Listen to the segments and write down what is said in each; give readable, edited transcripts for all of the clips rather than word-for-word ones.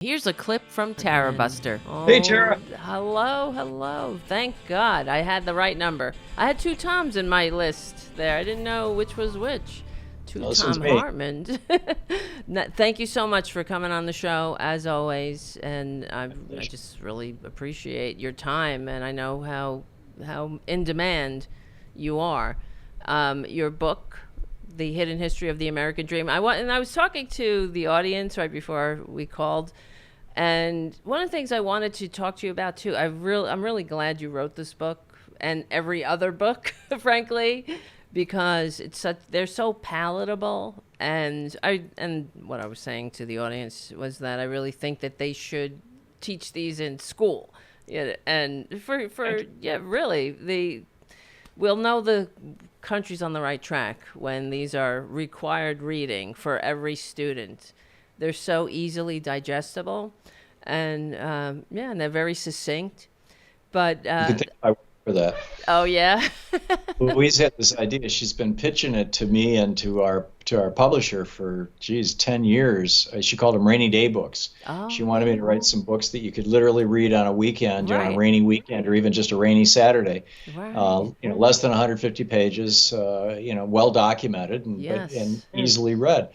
Here's a clip from Tarabuster. Hey, Tara. Hello. Thank God I had the right number. I had two Toms in my list there. I didn't know which was which. Thom Hartmann. Thank you so much for coming on the show, as always. And I just really appreciate your time. And I know how in demand you are. Your book, The Hidden History of the American Dream. I was talking to the audience right before we called. And one of the things I wanted to talk to you about too, I'm really glad you wrote this book and every other book, frankly, because they're so palatable. And what I was saying to the audience was that I really think that they should teach these in school. Yeah, and really, we'll know the country's on the right track when these are required reading for every student. They're so easily digestible, and and they're very succinct. But You could thank my wife for that. oh yeah, Louise had this idea. She's been pitching it to me and to our publisher for 10 years. She called them rainy day books. She wanted me to write some books that you could literally read on a weekend, on a rainy weekend, or even just a rainy Saturday. right. Less than 150 pages. Well documented and easily read.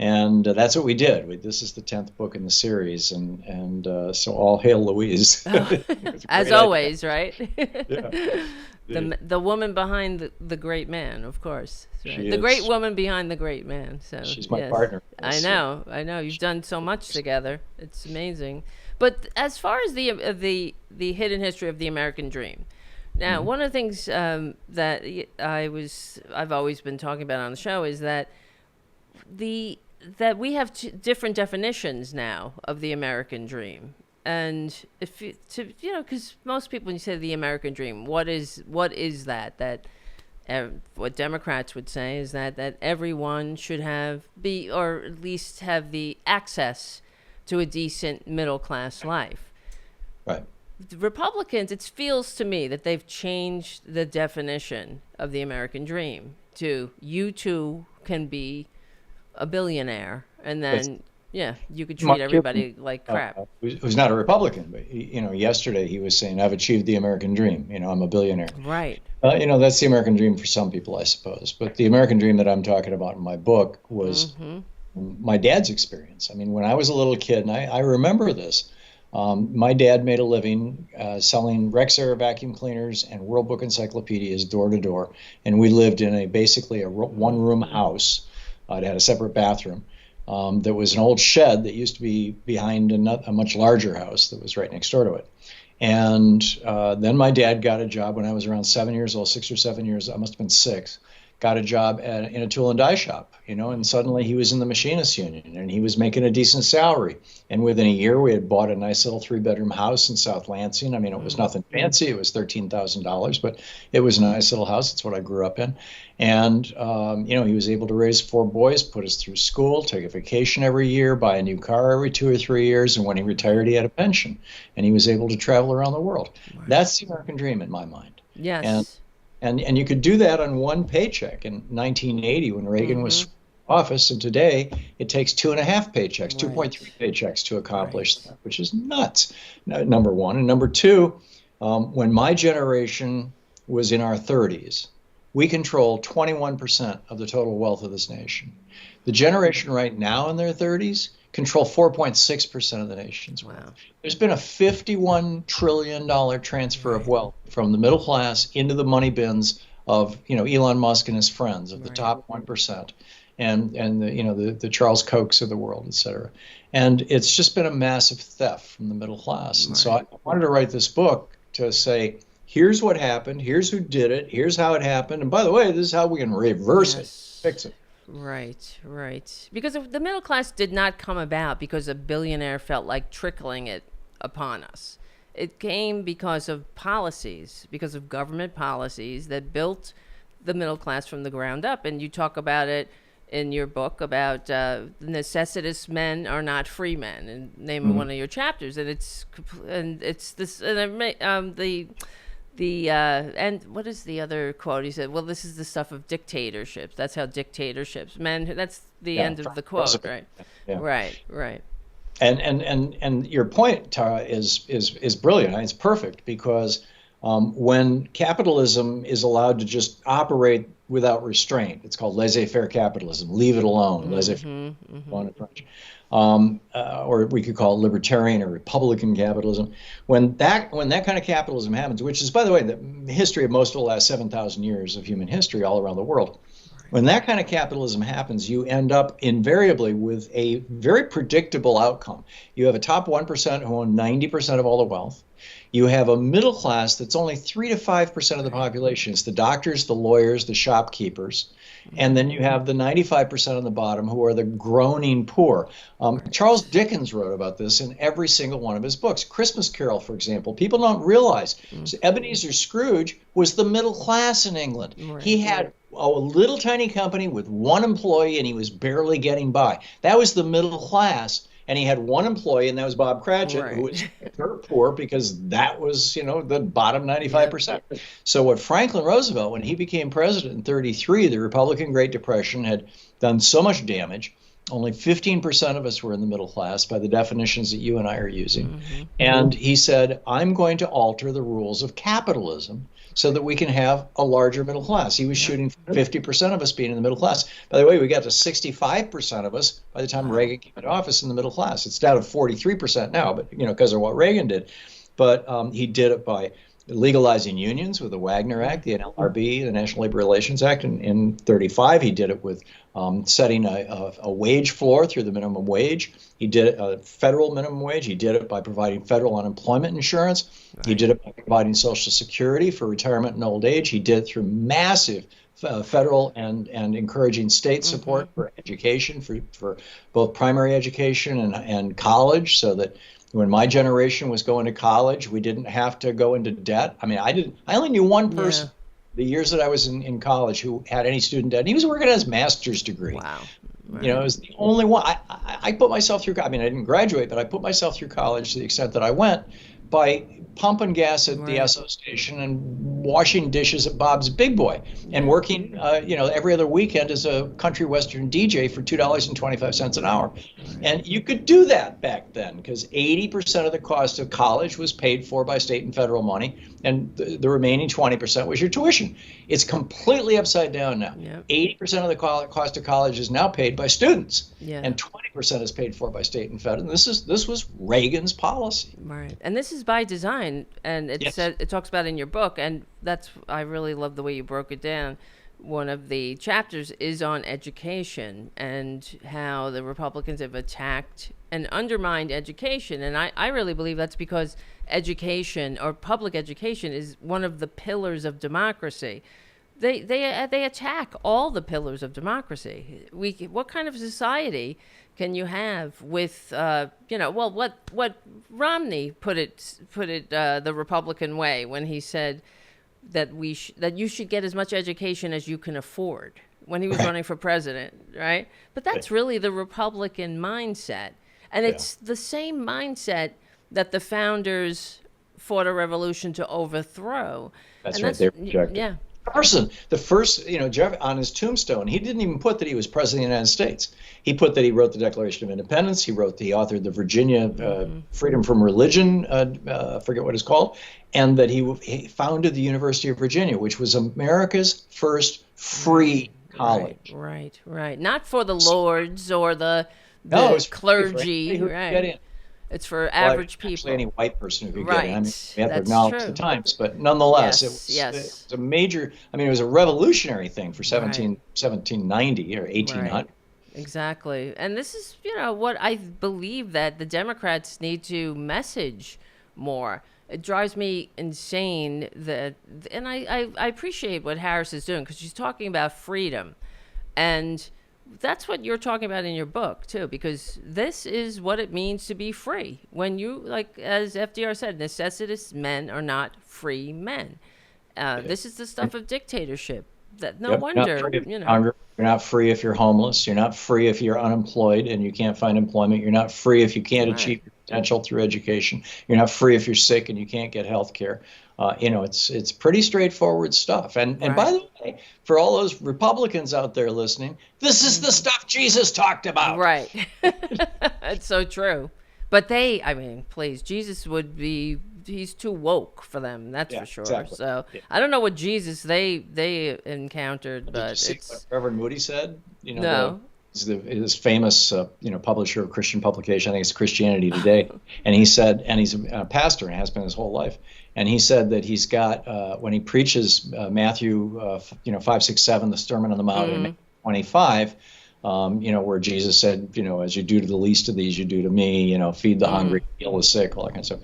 And that's what we did. This is the 10th book in the series, and so all hail Louise. As always, right? Yeah. The woman behind the great man, of course. Right? She The is. great woman behind the great man. So She's my yes. partner. I know. You've done so much together. It's amazing. But as far as the hidden history of the American dream, now one of the things that I've always been talking about on the show is that that we have different definitions now of the American dream. And because most people, when you say the American dream, what is that? What Democrats would say is that everyone should or at least have the access to a decent middle class life. Right. The Republicans, it feels to me that they've changed the definition of the American dream to you too can be a billionaire, and then you could treat everybody like crap. Who's not a Republican, but yesterday he was saying, "I've achieved the American dream. I'm a billionaire." Right. That's the American dream for some people, I suppose. But the American dream that I'm talking about in my book was my dad's experience. I mean, when I was a little kid, and I remember this. My dad made a living selling Rexair vacuum cleaners and World Book encyclopedias door to door, and we lived in basically a one-room house. It had a separate bathroom. There was an old shed that used to be behind a much larger house that was right next door to it. And then my dad got a job when I was around 7 years old, 6 or 7 years. I must have been 6. Got a job in a tool and die shop, and suddenly he was in the machinists union and he was making a decent salary. And within a year, we had bought a nice little 3-bedroom house in South Lansing. I mean, it was nothing fancy. It was $13,000, but it was a nice little house. It's what I grew up in. And, he was able to raise 4 boys, put us through school, take a vacation every year, buy a new car every 2 or 3 years. And when he retired, he had a pension and he was able to travel around the world. Wow. That's the American dream in my mind. Yes. And you could do that on one paycheck in 1980 when Reagan was in office, and today it takes 2.5 paychecks, 2.3 paychecks to accomplish that, which is nuts, number one. And number two, when my generation was in our 30s, we controlled 21% of the total wealth of this nation. The generation right now in their 30s control 4.6% of the nation's wealth. Wow. There's been a $51 trillion transfer of wealth from the middle class into the money bins of Elon Musk and his friends, of the top 1%, and the Charles Kochs of the world, et cetera. And it's just been a massive theft from the middle class. And so I wanted to write this book to say, here's what happened, here's who did it, here's how it happened, and by the way, this is how we can reverse it, fix it. Right. Because the middle class did not come about because a billionaire felt like trickling it upon us. It came because of policies, because of government policies that built the middle class from the ground up. And you talk about it in your book about necessitous men are not free men, and name one of your chapters. And it's this, and and what is the other quote? He said, well, this is the stuff of dictatorships. That's how dictatorships, men, that's the end of the quote, right? Yeah. Right. And your point, Tara, is brilliant. It's perfect because when capitalism is allowed to just operate without restraint, it's called laissez-faire capitalism. Leave it alone. Laissez-faire approach. Or we could call it libertarian or Republican capitalism. When that kind of capitalism happens, which is, by the way, the history of most of the last 7,000 years of human history all around the world, when that kind of capitalism happens, you end up invariably with a very predictable outcome. You have a top 1% who own 90% of all the wealth. You have a middle class that's only 3 to 5% of the population. It's the doctors, the lawyers, the shopkeepers. And then you have the 95% on the bottom who are the groaning poor. Charles Dickens wrote about this in every single one of his books. Christmas Carol, for example. People don't realize Ebenezer Scrooge was the middle class in England. He had a little tiny company with one employee and he was barely getting by. That was the middle class. And he had one employee, and that was Bob Cratchit, who was dirt poor because that was, the bottom 95%. So what Franklin Roosevelt, when he became president in 1933, the Republican Great Depression had done so much damage. Only 15% of us were in the middle class by the definitions that you and I are using. And he said, I'm going to alter the rules of capitalism so that we can have a larger middle class. He was shooting for 50% of us being in the middle class. By the way, we got to 65% of us by the time Reagan came into office in the middle class. It's down to 43% now, but because of what Reagan did. But he did it by legalizing unions with the Wagner Act, the NLRB, the National Labor Relations Act in 1935. He did it with setting a wage floor through the minimum wage. He did it a federal minimum wage. He did it by providing federal unemployment insurance. He did it by providing Social Security for retirement and old age. He did it through massive federal and encouraging state support for education, for both primary education and college, so that when my generation was going to college, we didn't have to go into debt. I mean, I only knew one person the years that I was in college who had any student debt. And he was working on his master's degree. Wow. Right. It was the only one. I put myself through, I didn't graduate, but I put myself through college to the extent that I went by pumping gas at the Esso station and washing dishes at Bob's Big Boy and working, every other weekend as a country western DJ for $2.25 an hour. And you could do that back then because 80% of the cost of college was paid for by state and federal money, and the remaining 20% was your tuition. It's completely upside down now. 80% of the cost of college is now paid by students, and 20% is paid for by state and federal. And this was Reagan's policy. Right, and this is by design, and it talks about it in your book, and I really love the way you broke it down. One of the chapters is on education and how the Republicans have attacked and undermined education. And I really believe that's because education, or public education, is one of the pillars of democracy. They attack all the pillars of democracy. What kind of society can you have with what Romney put it the Republican way when he said that you should get as much education as you can afford when he was running for president, right? But that's really the Republican mindset. And it's the same mindset that the founders fought a revolution to overthrow. That's right. They rejected. Yeah. The first, Jeff, on his tombstone, he didn't even put that he was president of the United States. He put that he wrote the Declaration of Independence. He authored the Virginia Freedom from Religion, I forget what it's called, and that he founded the University of Virginia, which was America's first free college. Right. Not for the lords or the clergy, right? It's for average people. Actually, any white person who could get it. We have to acknowledge the times, but nonetheless, it was a major. It was a revolutionary thing for 1790 or 1800. Right. Exactly, and this is what I believe that the Democrats need to message more. It drives me insane and I appreciate what Harris is doing because she's talking about freedom, and that's what you're talking about in your book too, because this is what it means to be free. When you, like as FDR said, necessitous men are not free men. This is the stuff of dictatorship. That no wonder, You're not free if you're homeless. You're not free if you're unemployed and you can't find employment. You're not free if you can't achieve your potential through education. You're not free if you're sick and you can't get health care. It's pretty straightforward stuff. And by the way, for all those Republicans out there listening, this is the stuff Jesus talked about. Right. It's so true. But I mean, please, Jesus would be, he's too woke for them, that's Yeah, for sure. exactly. So Yeah. I don't know what Jesus they encountered, Did you but see what it's, Reverend Moody said? no. His famous, publisher of Christian publication. I think it's Christianity Today. And he said, and he's a pastor and has been his whole life. And he said that he's got, when he preaches Matthew, 5, 6, 7, the Sermon on the Mount, and 25, where Jesus said, as you do to the least of these, you do to me, feed the hungry, heal the sick, all that kind of stuff.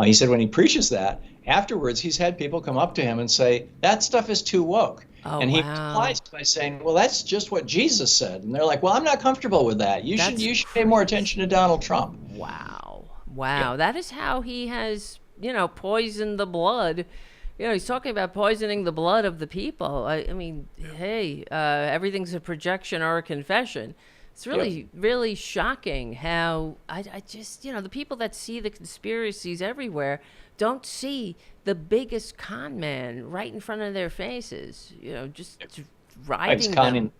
He said when he preaches that, afterwards, he's had people come up to him and say, that stuff is too woke. Oh, and he wow. replies by saying, well, that's just what Jesus said. And they're like, well, I'm not comfortable with that. You should pay more attention to Donald Trump. Wow. Yeah. That is how he has, poisoned the blood. He's talking about poisoning the blood of the people. I mean, hey, everything's a projection or a confession. It's really, really shocking how I just, the people that see the conspiracies everywhere don't see the biggest con man right in front of their faces, just riding them.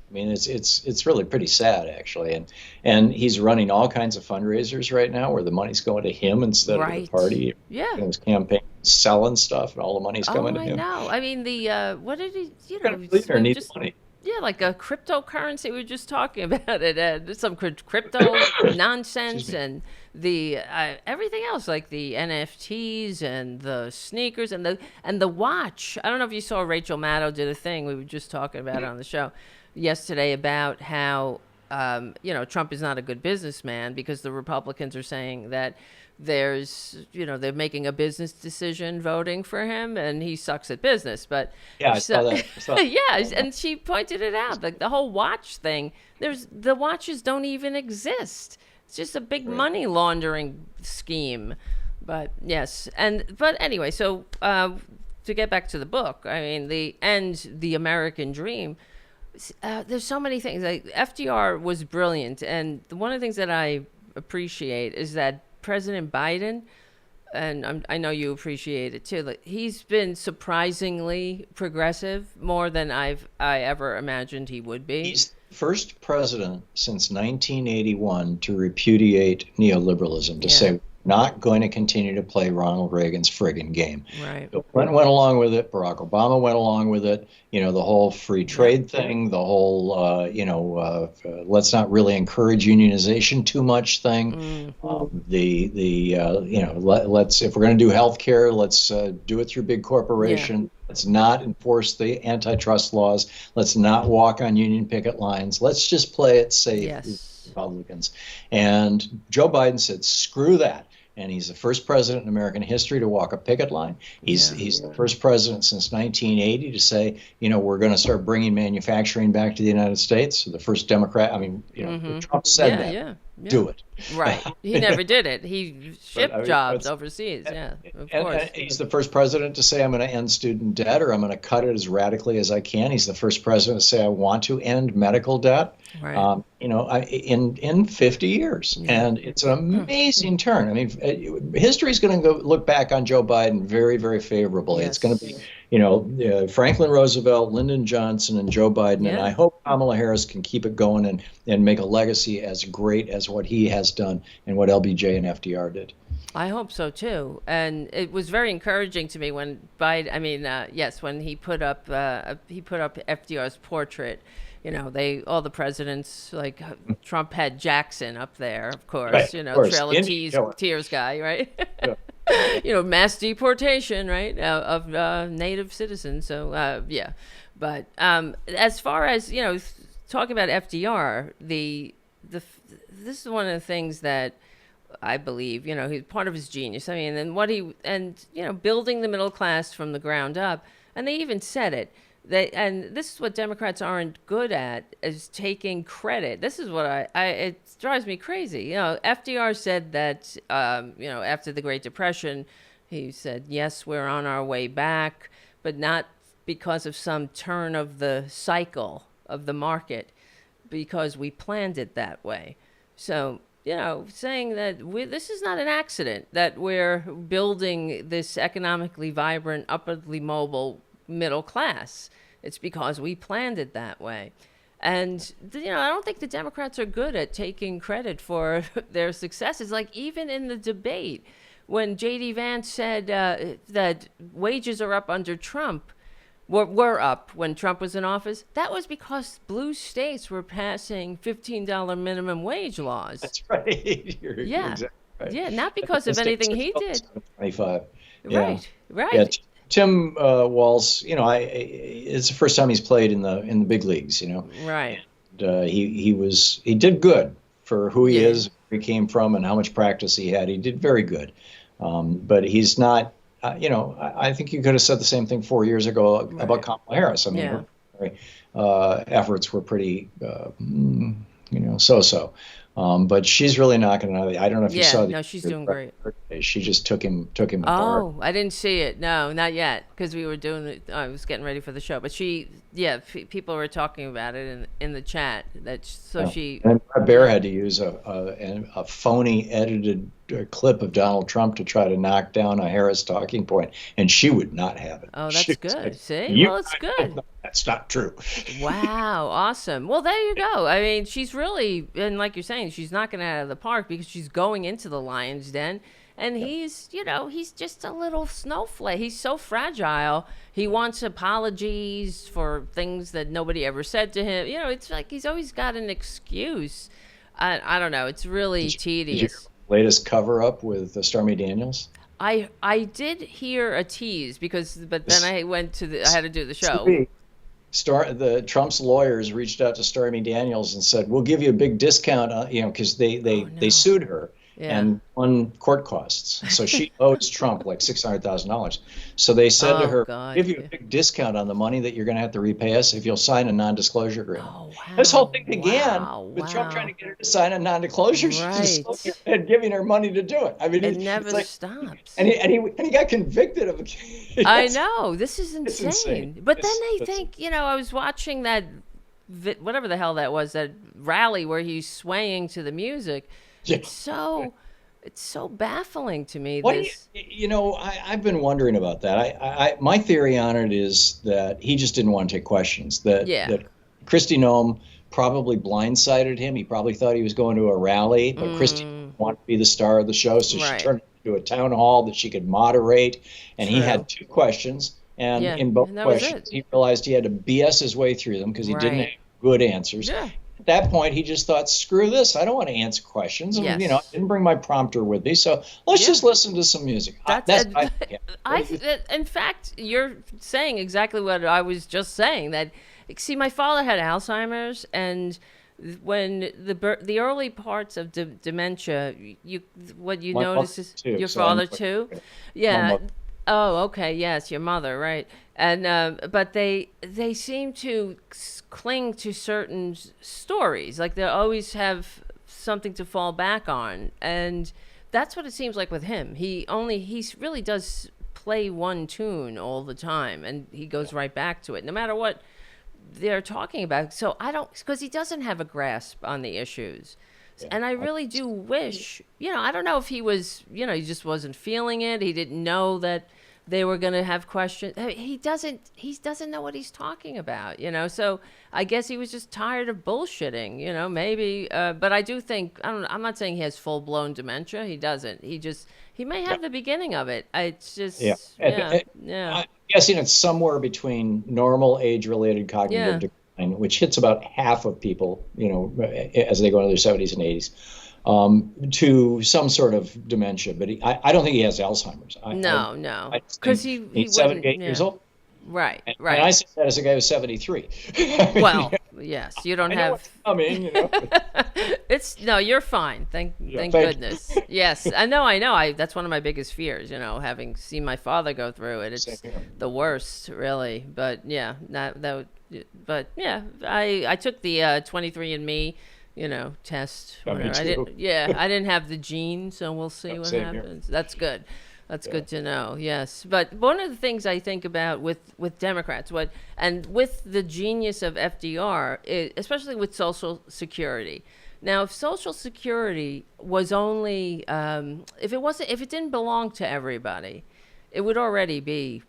I mean, it's really pretty sad, actually. And he's running all kinds of fundraisers right now where the money's going to him instead of the party. Yeah. His campaign selling stuff and all the money's coming to him. Oh, I know. I mean, what did he, needs money. Yeah, like a cryptocurrency. We were just talking about it. Some crypto nonsense and the everything else, like the NFTs and the sneakers and the watch. I don't know if you saw Rachel Maddow did a thing. We were just talking about it on the show yesterday about how Trump is not a good businessman because the Republicans are saying that they're making a business decision voting for him and he sucks at business. But yeah, I saw that. Yeah, and she pointed it out, like the whole watch thing, the watches don't even exist. It's just a big money laundering scheme. But yes, but anyway, so to get back to the book, I mean, the American dream, there's so many things. Like FDR was brilliant, and one of the things that I appreciate is that President Biden, and I know you appreciate it too, like he's been surprisingly progressive, more than I ever imagined he would be. He's the first president since 1981 to repudiate neoliberalism, to say, not going to continue to play Ronald Reagan's friggin' game. Right. Bill Clinton went along with it. Barack Obama went along with it. The whole free trade thing, the whole, let's not really encourage unionization too much thing. Let's, if we're going to do healthcare, let's do it through big corporation. Yeah. Let's not enforce the antitrust laws. Let's not walk on union picket lines. Let's just play it safe. Yes. Republicans. And Joe Biden said, screw that. And he's the first president in American history to walk a picket line. He's the first president since 1980 to say, we're going to start bringing manufacturing back to the United States. So the first Democrat, Trump said that. Yeah. Do it. Right. He never did it. He shipped jobs overseas. Yeah, of course. And he's the first president to say, I'm going to end student debt, or I'm going to cut it as radically as I can. He's the first president to say, I want to end medical debt. Right. In 50 years. And it's an amazing turn. I mean, history is going to look back on Joe Biden very, very favorably. Yes. It's going to be, Franklin Roosevelt, Lyndon Johnson, and Joe Biden. And I hope Kamala Harris can keep it going and make a legacy as great as what he has done and what LBJ and FDR did. I hope so too. And it was very encouraging to me when Biden, when he put up FDR's portrait. All the presidents, like Trump had Jackson up there, of course, right, Trail of Tears guy, right? Yeah. Mass deportation, right, of native citizens. So, But as far as, talking about FDR, this is one of the things that I believe, he's part of his genius. I mean, and building the middle class from the ground up. And they even said it. And this is what Democrats aren't good at, is taking credit. This is what it drives me crazy. FDR said that, after the Great Depression, he said, yes, we're on our way back, but not because of some turn of the cycle of the market, because we planned it that way. So, saying that this is not an accident, that we're building this economically vibrant, upwardly mobile middle class. It's because we planned it that way. And I don't think the Democrats are good at taking credit for their successes. Like even in the debate, when J.D. Vance said that wages are up under Trump, were up when Trump was in office, that was because blue states were passing $15 minimum wage laws. That's right. You're exactly right. Yeah, not because of anything he did. 25. Right, right. Yeah, Tim Walz, it's the first time he's played in the big leagues, Right. And, he did good for who he is, where he came from, and how much practice he had. He did very good, but he's not. I think you could have said the same thing 4 years ago about Kamala Harris. I mean, her efforts were pretty, so-so. But she's really not going to. I don't know if you saw. No, she's doing great. She just took him apart. Oh, I didn't see it. No, not yet, because we were doing it. I was getting ready for the show, but people were talking about it in the chat. And Brett Baer had to use a phony edited clip of Donald Trump to try to knock down a Harris talking point, and she would not have it. Oh, that's good. Like, see, well, it's good. That's not true. Wow, awesome. Well, there you go. I mean, she's really, and like you're saying, she's knocking it out of the park because she's going into the lion's den. And he's just a little snowflake. He's so fragile. He wants apologies for things that nobody ever said to him. It's like he's always got an excuse. I don't know. It's really tedious. Did you latest cover up with Stormy Daniels? I did hear a tease but then I had to do the show. Trump's lawyers reached out to Stormy Daniels and said, "We'll give you a big discount," because they sued her. Yeah. And won court costs. So she owes Trump like $600,000. So they said to her, give you a big discount on the money that you're going to have to repay us if you'll sign a non-disclosure agreement. Oh, wow. This whole thing began with Trump trying to get her to sign a non-disclosure and giving her money to do it. I mean, it never stops. And he got convicted of it. I know. This is insane. But then they think, I was watching that, whatever the hell that was, that rally where he's swaying to the music. Yeah. It's so baffling to me. I've been wondering about that. My theory on it is that he just didn't want to take questions. That Kristi Noem probably blindsided him. He probably thought he was going to a rally, but Kristi didn't want to be the star of the show, so she turned it into a town hall that she could moderate. And he had two questions, and in both questions, he realized he had to BS his way through them because he didn't have good answers. Yeah. At that point, he just thought, screw this. I don't want to answer questions. Yes. I didn't bring my prompter with me, so let's just listen to some music. In fact, you're saying exactly what I was just saying. That, see, my father had Alzheimer's, and when the early parts of dementia, what you notice is your father too? Yeah. Oh, okay. Yes, your mother, right? And but they seem to cling to certain stories, like they always have something to fall back on, and that's what it seems like with him. He really does play one tune all the time, and he goes right back to it, no matter what they're talking about. So because he doesn't have a grasp on the issues. And I really do wish, I don't know if he was, he just wasn't feeling it. He didn't know that they were going to have questions. He doesn't know what he's talking about, So I guess he was just tired of bullshitting, maybe. But I do think, I'm not saying he has full blown dementia. He doesn't. He may have the beginning of it. It's just, I'm guessing it's somewhere between normal age related cognitive decline, which hits about half of people, as they go into their 70s and 80s. To some sort of dementia, but I don't think he has Alzheimer's. No, because he's 78 years old. Right. And I say that as a guy who's 73. Well, yes, you don't have. You're fine. Thank goodness. Yes, I know. That's one of my biggest fears. Having seen my father go through it, it's the worst, really. But I took the 23andMe. Test. I didn't have the gene, so we'll see what happens. That's good. That's good to know. Yes, but one of the things I think about with Democrats, and with the genius of FDR, especially with Social Security. Now, if Social Security was only, if it didn't belong to everybody, it would already be,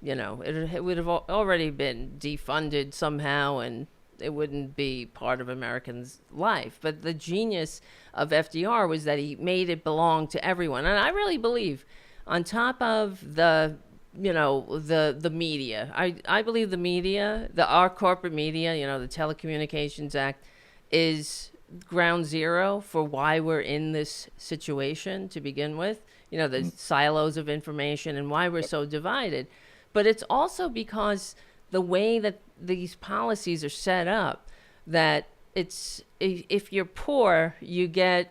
it would have already been defunded somehow, and wouldn't be part of Americans' life. But the genius of FDR was that he made it belong to everyone. And I really believe, on top of the the media, I believe the media, our corporate media, the Telecommunications Act, is ground zero for why we're in this situation to begin with. The silos of information and why we're so divided. But it's also because the way that these policies are set up, that it's, if you're poor, you can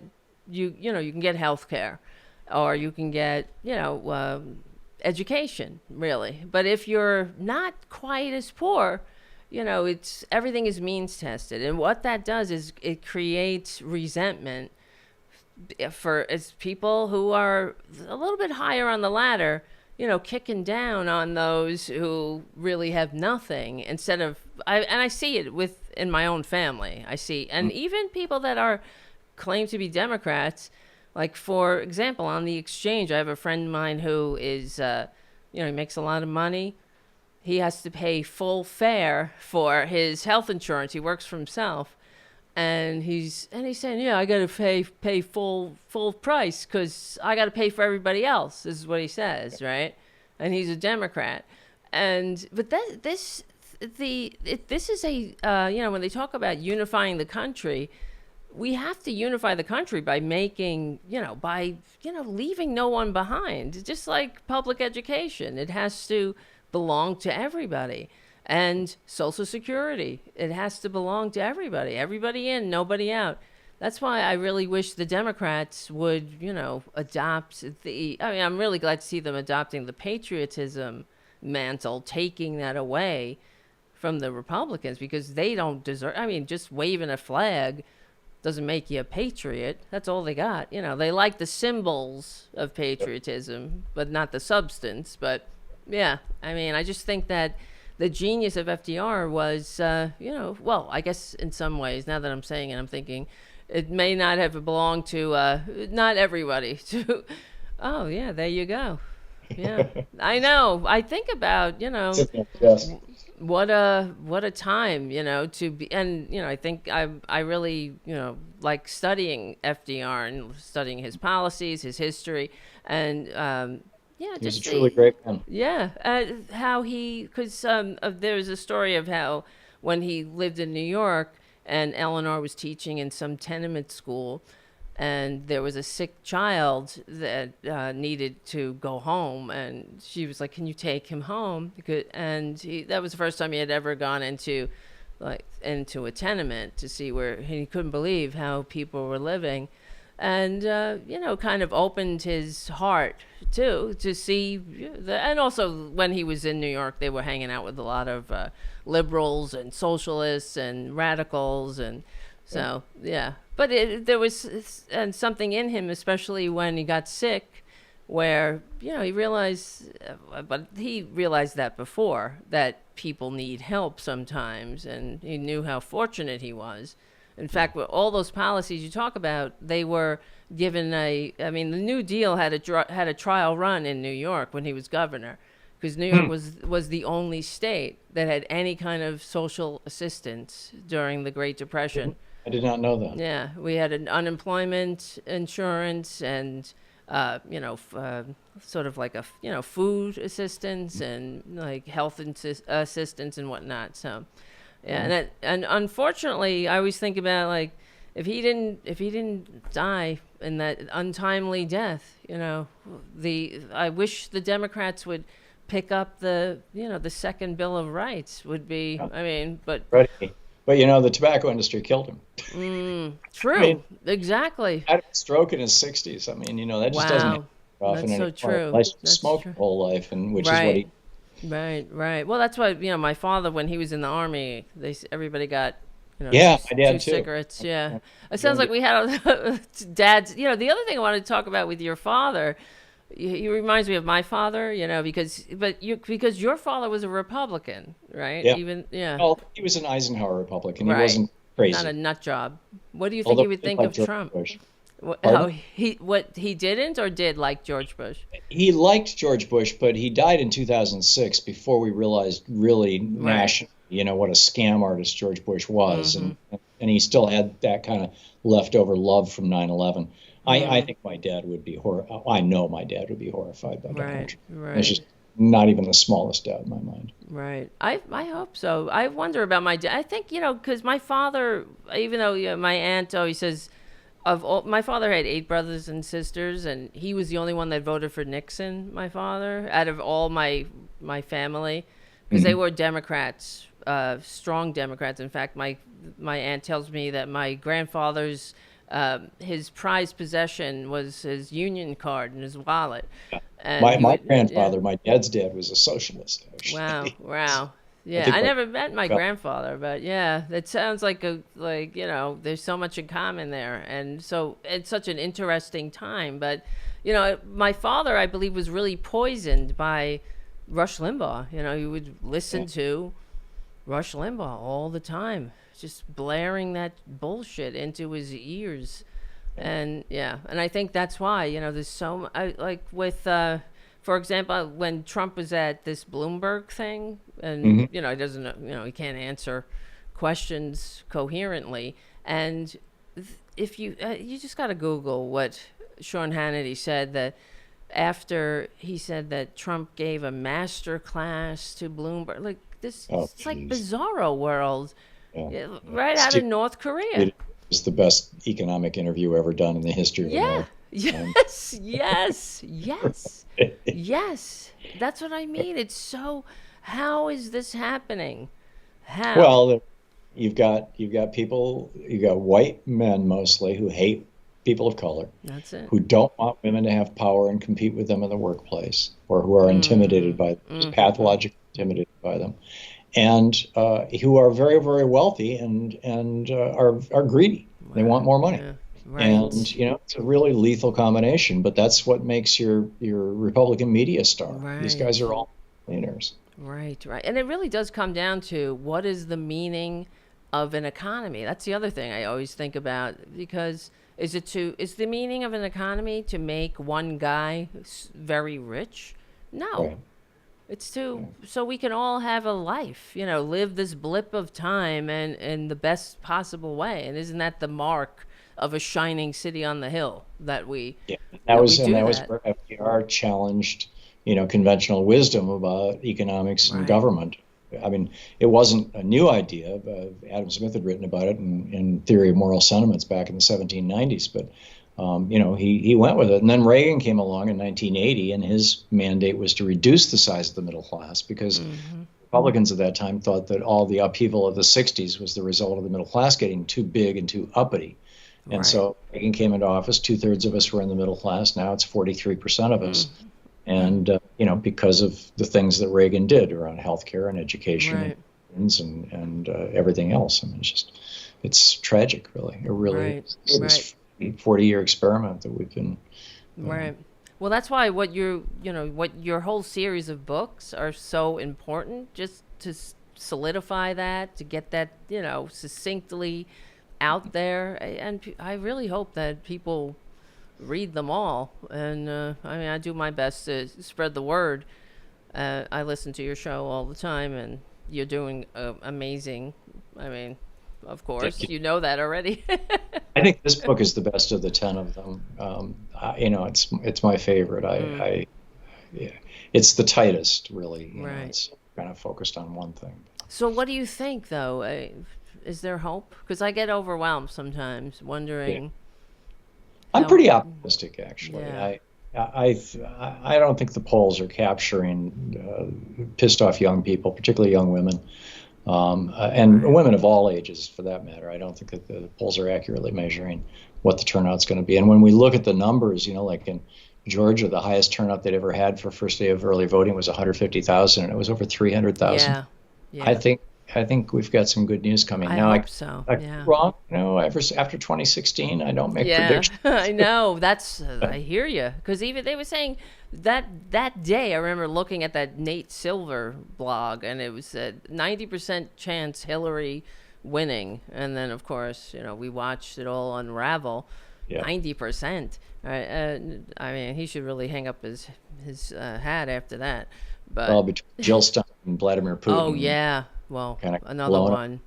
get health care, or you can get education, really. But if you're not quite as poor, it's, everything is means tested. And what that does is it creates resentment for people who are a little bit higher on the ladder, kicking down on those who really have nothing, instead of, I see it in my own family. I see, and even people that claim to be Democrats, like, for example, on the exchange, I have a friend of mine who is, he makes a lot of money. He has to pay full fare for his health insurance. He works for himself. And he's saying, yeah, I got to pay full price because I got to pay for everybody else. This is what he says, right? And he's a Democrat. But this is a, when they talk about unifying the country, we have to unify the country by making, leaving no one behind. Just like public education, it has to belong to everybody. And Social Security, it has to belong to everybody. Everybody in, nobody out. That's why I really wish the Democrats would, adopt I'm really glad to see them adopting the patriotism mantle, taking that away from the Republicans, because they don't deserve, just waving a flag doesn't make you a patriot. That's all they got. They like the symbols of patriotism, but not the substance. But yeah, I just think that the genius of FDR was, well, I guess in some ways, now that I'm saying it, I'm thinking it may not have belonged to, not everybody. Oh, yeah, there you go. Yeah, I know. I think about, Yes. what a time, to be, and, I think I really, like studying FDR and studying his policies, his history, and, yeah, He's just a truly great man. Yeah, how because there's a story of how when he lived in New York and Eleanor was teaching in some tenement school, and there was a sick child that needed to go home, and she was like, "Can you take him home?" And that was the first time he had ever gone into a tenement to see where he couldn't believe how people were living. And, kind of opened his heart, too, to see. And also, when he was in New York, they were hanging out with a lot of liberals and socialists and radicals. And so, yeah. But there was something in him, especially when he got sick, where, he realized, but he realized that before, that people need help sometimes. And he knew how fortunate he was. In fact, with all those policies you talk about, they were given the New Deal had a trial run in New York when he was governor, because New York was the only state that had any kind of social assistance during the Great Depression. I did not know that. Yeah, we had an unemployment insurance and, sort of like a, food assistance and like health assistance and whatnot. So. Yeah, and unfortunately, I always think about, like, if he didn't die in that untimely death, I wish the Democrats would pick up the second Bill of Rights would be. But right. But the tobacco industry killed him. True, exactly. He had a stroke in his 60s. That just doesn't happen often. That's so true. He smoked his whole life, and which is what he. Right. Well, that's why, my father, when he was in the Army, everybody got, my dad two too. Cigarettes. Yeah. It sounds like we had dads. The other thing I wanted to talk about with your father, he reminds me of my father, because your father was a Republican, right? Yeah. Well, he was an Eisenhower Republican. Right. He wasn't crazy. Not a nut job. What do you think he would think of Trump? He didn't or did like George Bush? He liked George Bush, but he died in 2006 before we realized really nationally what a scam artist George Bush was, Mm-hmm. and he still had that kind of leftover love from 9/11. I think my dad would be I know my dad would be horrified by Donald Trump. Right. There's just not even the smallest doubt in my mind. Right. I hope so. I wonder about my dad. I think, because my father, even though my aunt always says, my father had 8 brothers and sisters, and he was the only one that voted for Nixon, my father, out of all my family, because they were Democrats, strong Democrats. In fact, my aunt tells me that my grandfather's his prized possession was his union card and his wallet. And my grandfather, my dad's dad, was a socialist, actually. Wow. Yeah, I never met my grandfather, but yeah, it sounds like there's so much in common there, and so it's such an interesting time. But my father, I believe, was really poisoned by Rush Limbaugh. He would listen to Rush Limbaugh all the time, just blaring that bullshit into his ears. And I think that's why, there's so like with for example, when Trump was at this Bloomberg thing, and he doesn't know, he can't answer questions coherently, and if you just got to Google what Sean Hannity said, that after he said that Trump gave a master class to Bloomberg, like this, it's like Bizarro World, right out of North Korea. It was the best economic interview ever done in the history of America. Yes. That's what I mean. It's so. How is this happening? How? Well, you've got people. You got white men mostly who hate people of color. That's it. Who don't want women to have power and compete with them in the workplace, or who are intimidated by pathologically intimidated by them, and who are very, very wealthy and are greedy. Wow. They want more money. Yeah. Right. And it's a really lethal combination, but that's what makes your Republican media star. Right. These guys are all millionaires. Right. And it really does come down to what is the meaning of an economy. That's the other thing I always think about, because is the meaning of an economy to make one guy very rich? No. Right. It's so we can all have a life, live this blip of time and in the best possible way. And isn't that the mark of a shining city on the hill that we? Yeah, that was where FDR challenged, conventional wisdom about economics and government. I mean, it wasn't a new idea. Adam Smith had written about it in Theory of Moral Sentiments back in the 1790s, but he went with it. And then Reagan came along in 1980, and his mandate was to reduce the size of the middle class, because Republicans at that time thought that all the upheaval of the 60s was the result of the middle class getting too big and too uppity. And so Reagan came into office, 2/3 of us were in the middle class. Now it's 43% of us. And, because of the things that Reagan did around healthcare and education and everything else. I mean, it's tragic, really. It really is. This 40-year experiment that we've been. Right. Well, that's why what your whole series of books are so important, just to solidify that, to get that, succinctly out there. And I really hope that people read them all. And I do my best to spread the word. I listen to your show all the time, and you're doing amazing. I mean, of course, you know that already. I think this book is the best of the 10 of them. It's my favorite. It's the tightest, really. It's kind of focused on one thing. So what do you think, though? Is there hope? Because I get overwhelmed sometimes, wondering. I'm pretty optimistic, actually. Yeah. I don't think the polls are capturing pissed off young people, particularly young women, and women of all ages, for that matter. I don't think that the polls are accurately measuring what the turnout's going to be. And when we look at the numbers, like in Georgia, the highest turnout they'd ever had for first day of early voting was 150,000, and it was over 300,000. Yeah. I think we've got some good news coming. I hope so. Yeah. Wrong? After 2016, I don't make predictions. I know. I hear you. Because even they were saying that day, I remember looking at that Nate Silver blog, and it was a 90% chance Hillary winning. And then, of course, we watched it all unravel. 90%. I mean, he should really hang up his hat after that. But between Jill Stein and Vladimir Putin. Oh, yeah. well, kind of another one.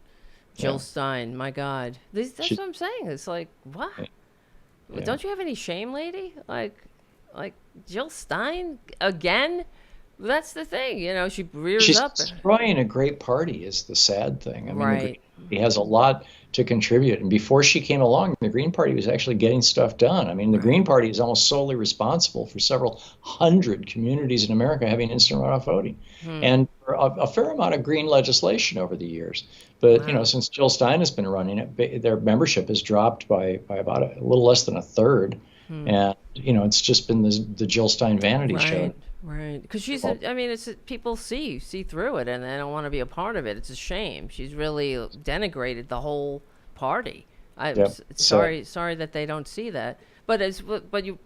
Jill Yeah. Stein, my God. That's She- what I'm saying. It's like, what? Yeah. Don't you have any shame, lady? Like Jill Stein again? That's the thing, she rears She's up. destroying a great party is the sad thing. I mean, the Green Right. Party has a lot to contribute. And before she came along, the Green Party was actually getting stuff done. I mean, the Green Party is almost solely responsible for several hundred communities in America having instant runoff voting and for a fair amount of green legislation over the years. But, Wow. since Jill Stein has been running it, their membership has dropped by about a little less than a third. And, it's just been the Jill Stein vanity show. Right, because people see through it, and they don't want to be a part of it. It's a shame. She's really denigrated the whole party. Sorry that they don't see that. But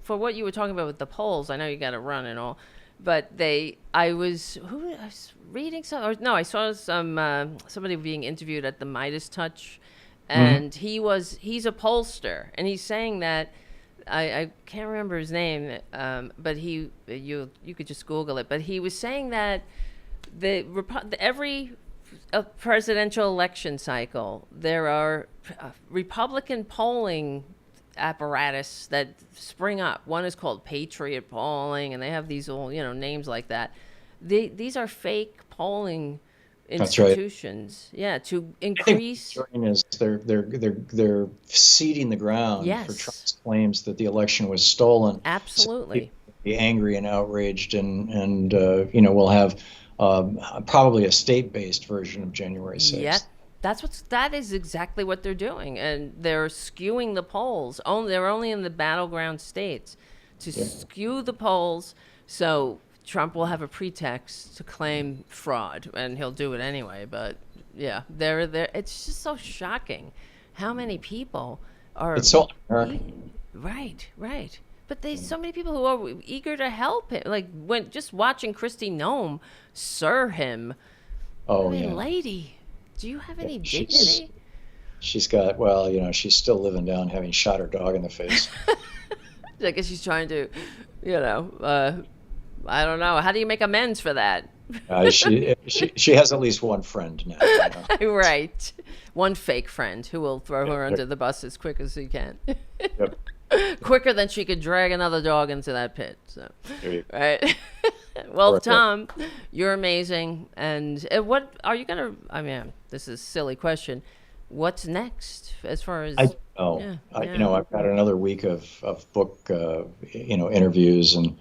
for what you were talking about with the polls, I know you got to run and all, but I was reading I saw somebody being interviewed at the Midas Touch, and he's a pollster, and he's saying that. I can't remember his name, but you could just Google it. But he was saying that every presidential election cycle, there are Republican polling apparatus that spring up. One is called Patriot polling, and they have these all names like that. These are fake polling institutions. Right. Yeah, to increase. I think is they're seeding the ground for Trump's claims that the election was stolen. Absolutely. So be angry and outraged, and we'll have probably a state-based version of January 6th. Yeah, that is exactly what they're doing, and they're skewing the polls. They're only in the battleground states to skew the polls, so Trump will have a pretext to claim fraud, and he'll do it anyway. But yeah, they're there. It's just so shocking how many people are. It's so American. Right. But there's so many people who are eager to help him. Like when just watching Kristi Noem sir him. Oh, lady, do you have any dignity? She's got she's still living down having shot her dog in the face. I guess she's trying to, I don't know. How do you make amends for that? She has at least one friend now. Right. One fake friend who will throw her under the bus as quick as he can. Yep. Quicker than she could drag another dog into that pit. So, right. Well, Thom, you're amazing. And what are you going to, this is a silly question. What's next as far as... I don't know. I've got another week of book, interviews and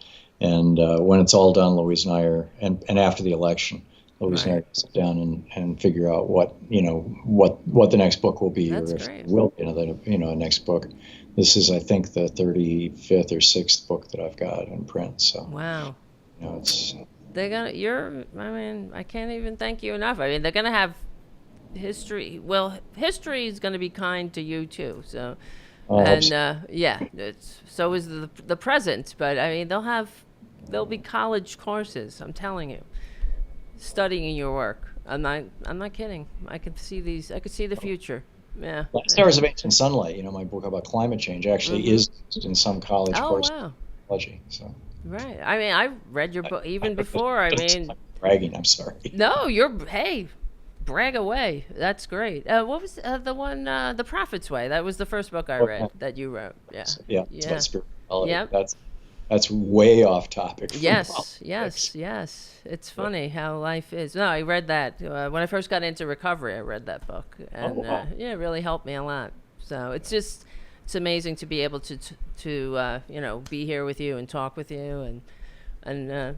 when it's all done, Louise and I are, and after the election, Louise and I sit down and figure out what the next book will be. That's or if great. it will be a next book. This is, I think, the 35th or 6th book that I've got in print. So wow, it's I can't even thank you enough. They're gonna have history. Well, history is gonna be kind to you too. So. So is the present, but there'll be college courses. I'm telling you, studying your work. I'm not kidding. I could see the future. Yeah. Last Hours of Ancient Sunlight, my book about climate change actually is in some college course. Wow. So. Right. I read your book even before. Bragging. I'm sorry. No, brag away. That's great. What was the one, The Prophet's Way? That was the first book I read that you wrote. Yeah. It's about spirituality. Yep. That's way off topic. Yes. It's funny how life is. No, I read that when I first got into recovery. I read that book, and it really helped me a lot. So it's amazing to be able to be here with you and talk with you, and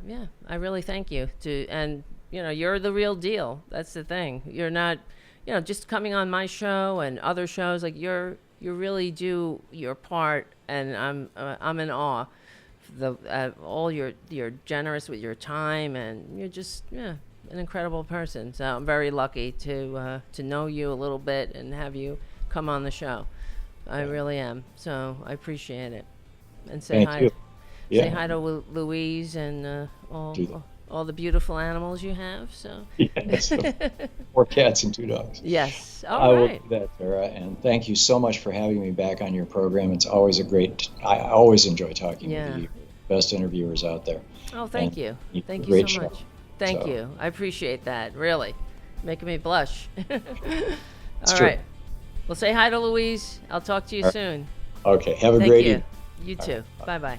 I really thank you you're the real deal. That's the thing. You're not, just coming on my show and other shows. Like you really do your part, and I'm in awe. You're generous with your time, and you're just an incredible person. So I'm very lucky to know you a little bit and have you come on the show. I really am. So I appreciate it. And say hi. You. Yeah. Say hi to Louise and all the beautiful animals you have. So yes, 4 cats and 2 dogs. Yes. I will do that, Tara. And thank you so much for having me back on your program. It's always I always enjoy talking with you. Best interviewers out there. Oh, thank you. Thank you so much. Thank you. I appreciate that. Really. making me blush. It's All true. right. Well, say hi to Louise. I'll talk to you soon. Okay. Have a Thank great you. evening. You too. Bye-bye.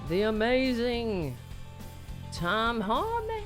The amazing Thom Hartmann.